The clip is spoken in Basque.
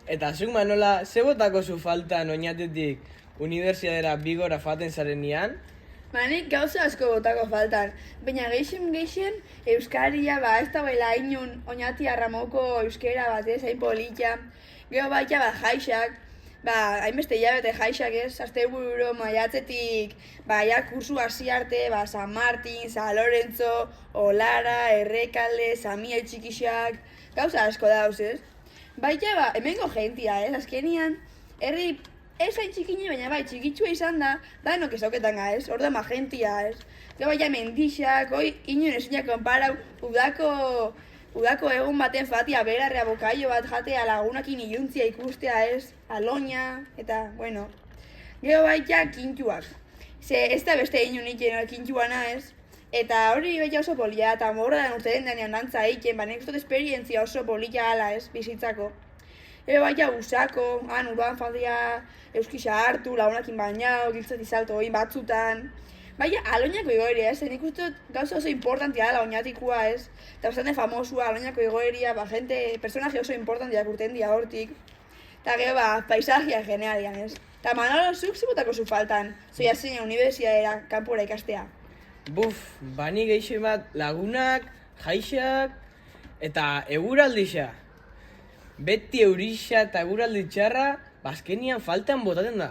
Eta zuk Manola, ze botako zu faltan oinatetik unibertsiadera bigora faten zarenean? Nik gauza asko botako faltan, baina geixen euskaria ez da baila inun oinati arramoko euskera batez, hain polita. Gero baita jaixak, hainbeste hilabete jaixak ez, asteburu maiatzetik, kursu hasi arte, San Martin, San Lorenzo, Olara, Errekalde, Samiel txikixak, gauza asko dauz ez. Baita hemengo jentia ez, azkenian, herri ez hain txikini, baina txikitsua izan da, danok ezauketan ez, orda jentia ez. Gero baita mendixak, inun ezin konparau, udako egun baten fatia berarrea bokaio bat jatea lagunakin iluntzia ikustea ez, aloina, eta, bueno. Gero baita kintuak. Ze ez da beste inun iken kintuana ez, eta hori baita oso polia, eta mordan urteren denean dantza eiken, nek ustot esperientzia oso polia ala ez, bizitzako. Gero baita usako, urban fatia euskisa hartu, lagunakin bainau, giltzat izalto hori batzutan. Baina aloinako igoeria ez, nik uste gauza oso importantia da oinatikua ez, eta bastante famosua aloinako igoeria, personaje oso importantia kurten dia hortik. Eta gero paisajia generalian ez. Eta Manolo, zuk zibotako zu faltan, zoia zein unibertsiadera kanpora ikastea. Bani geixo bat lagunak, jaixak eta eguraldixa. Beti eurixa eta eguraldi txarra, azkenian faltan botaten da.